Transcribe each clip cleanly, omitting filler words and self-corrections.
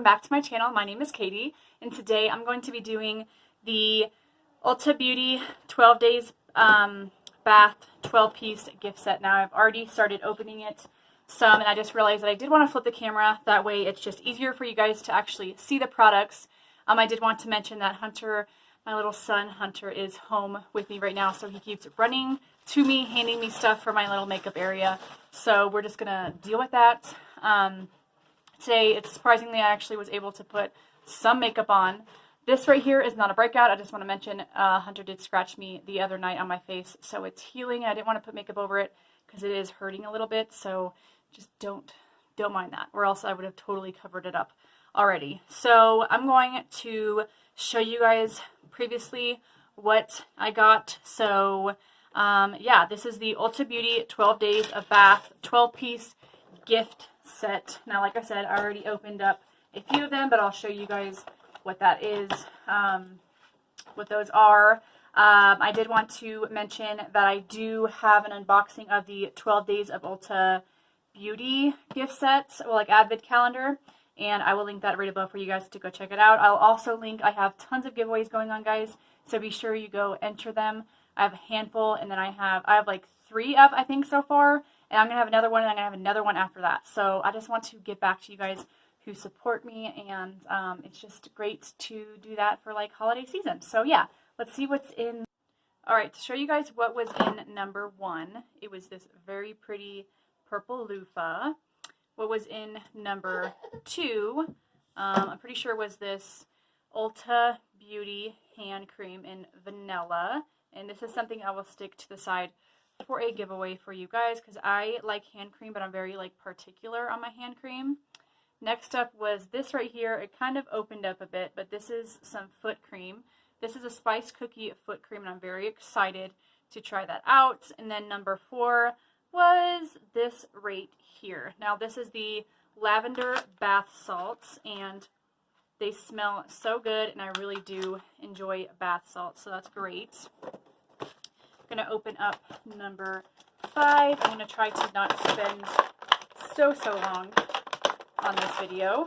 welcome back to my channel. My name is Katy, and today I'm going to be doing the Ulta Beauty 12 Days Bath 12-piece gift set. Now I've already started opening it some, and I just realized that I did want to flip the camera. That way it's just easier for you guys to actually see the products. I did want to mention that Hunter, my little son Hunter, is home with me right now, so he keeps running to me, handing me stuff for my little makeup area. So we're just gonna deal with that. Today, it's surprisingly, I actually was able to put some makeup on. This right here is not a breakout. I just want to mention Hunter did scratch me the other night on my face, so it's healing. I didn't want to put makeup over it because it is hurting a little bit, so just don't mind that, or else I would have totally covered it up already. So I'm going to show you guys previously what I got. So yeah, this is the Ulta Beauty 12 Days of Bath 12-piece gift set. Now, like I said, I already opened up a few of them, but I'll show you guys what that is, what those are. I did want to mention that I do have an unboxing of the 12 Days of Ulta Beauty gift set, or like Advent calendar, and I will link that right above for you guys to go check it out. I'll also link, I have tons of giveaways going on, guys, so be sure you go enter them. I have a handful, and then I have like 3 up, I think, so far. And I'm going to have another one, and I'm going to have another one after that. So I just want to get back to you guys who support me, and it's just great to do that for, like, holiday season. So, yeah, let's see what's in. All right, to show you guys what was in number 1, it was this very pretty purple loofah. What was in number 2, I'm pretty sure was this Ulta Beauty hand cream in vanilla. And this is something I will stick to the side for a giveaway for you guys, because I like hand cream, but I'm very like particular on my hand cream. Next up was this right here. It kind of opened up a bit, but this is some foot cream. This is a spice cookie foot cream, and I'm very excited to try that out. And then number 4 was this right here. Now this is the lavender bath salts, and they smell so good, and I really do enjoy bath salts, so that's great. I'm going to open up number 5. I'm going to try to not spend so long on this video.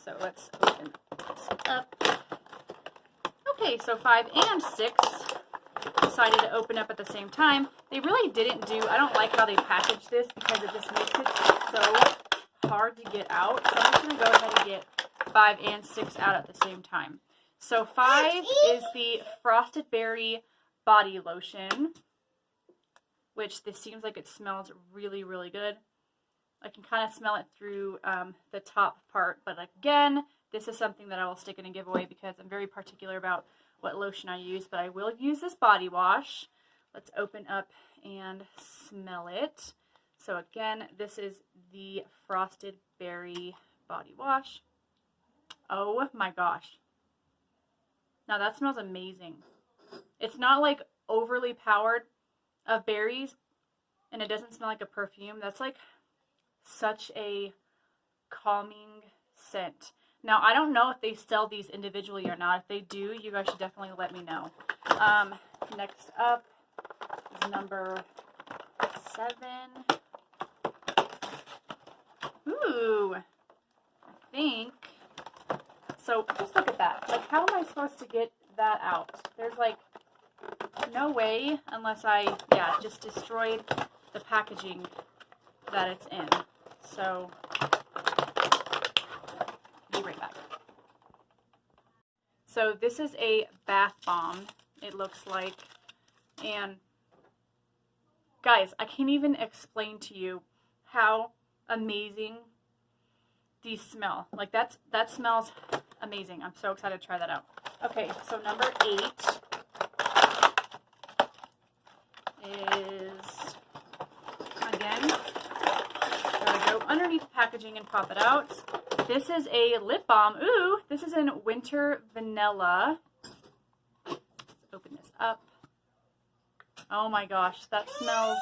So let's open this up. Okay, so 5 and 6 decided to open up at the same time. They really didn't do, I don't like how they packaged this because it just makes it so hard to get out. So I'm just going to go ahead and get 5 and 6 out at the same time. So 5 is the Frosted Berry body lotion, which this seems like it smells really, really good. I can kind of smell it through the top part, but again, this is something that I will stick in a giveaway because I'm very particular about what lotion I use, but I will use this body wash. Let's open up and smell it. So again, this is the Frosted Berry body wash. Oh my gosh. Now that smells amazing. It's not like overly powered of berries, and it doesn't smell like a perfume. That's like such a calming scent. Now I don't know if they sell these individually or not. If they do, you guys should definitely let me know. Next up is number 7. Ooh, I think so. Just look at that. Like, how am I supposed to get that out? There's like no way unless I, just destroyed the packaging that it's in. So, be right back. So this is a bath bomb, it looks like. And guys, I can't even explain to you how amazing these smell. Like, that smells amazing. I'm so excited to try that out. Okay, so number 8 is, again, gotta go underneath the packaging and pop it out. This is a lip balm. Ooh, this is in Winter Vanilla. Let's open this up. Oh my gosh, that smells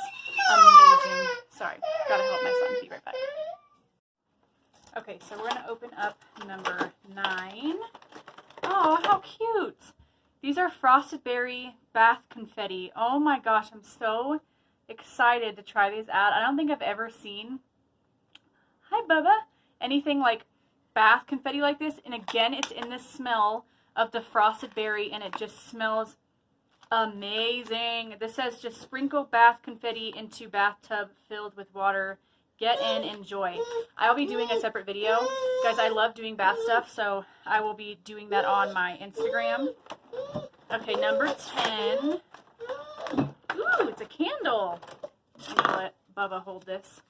amazing. Sorry, gotta help my son. Be right back. Okay, so we're gonna open up number 9. Oh, how cute! These are Frosted Berry Bath Confetti. Oh my gosh, I'm so excited to try these out. I don't think I've ever seen, hi Bubba, anything like bath confetti like this. And again, it's in the smell of the frosted berry, and it just smells amazing. This says just sprinkle bath confetti into bathtub filled with water. Get in, enjoy. I'll be doing a separate video. Guys, I love doing bath stuff, so I will be doing that on my Instagram. Okay, number 10. Ooh, it's a candle. I'm going to let Bubba hold this.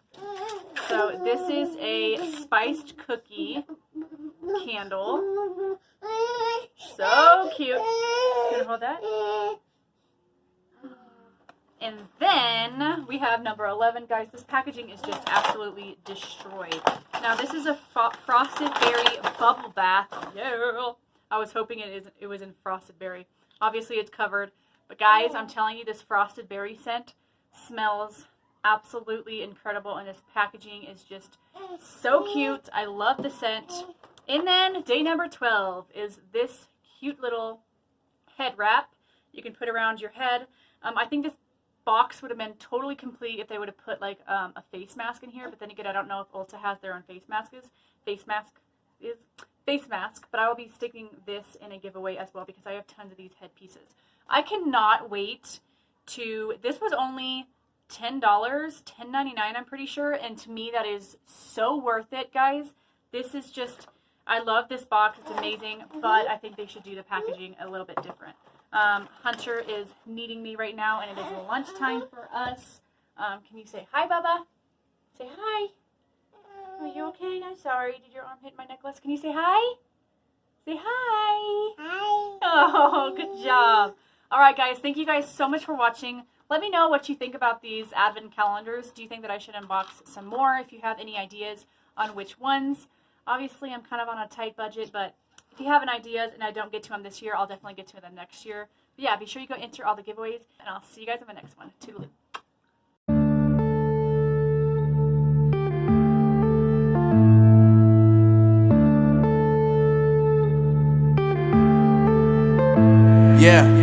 So this is a spiced cookie candle. So cute. Can you hold that? And then we have number 11. Guys, this packaging is just absolutely destroyed. Now, this is a frosted berry bubble bath. Yeah. I was hoping it was in frosted berry. Obviously, it's covered. But guys, I'm telling you, this frosted berry scent smells absolutely incredible. And this packaging is just so cute. I love the scent. And then day number 12 is this cute little head wrap you can put around your head. I think this box would have been totally complete if they would have put like a face mask in here, but then again, I don't know if Ulta has their own face mask, but I will be sticking this in a giveaway as well because I have tons of these head pieces. I cannot wait to, this was only $10, $10.99 I'm pretty sure, and to me that is so worth it, guys. This is just, I love this box, it's amazing, but I think they should do the packaging a little bit different. Hunter is needing me right now, and it is lunchtime for us. Can you say hi, Bubba? Say hi. Are you okay? I'm sorry. Did your arm hit my necklace? Can you say hi? Say hi. Hi. Oh, good job. All right, guys. Thank you guys so much for watching. Let me know what you think about these advent calendars. Do you think that I should unbox some more? If you have any ideas on which ones. Obviously, I'm kind of on a tight budget, but if you have any ideas and I don't get to them this year, I'll definitely get to them next year. But yeah, be sure you go enter all the giveaways, and I'll see you guys in the next one. Toodaloo. Yeah.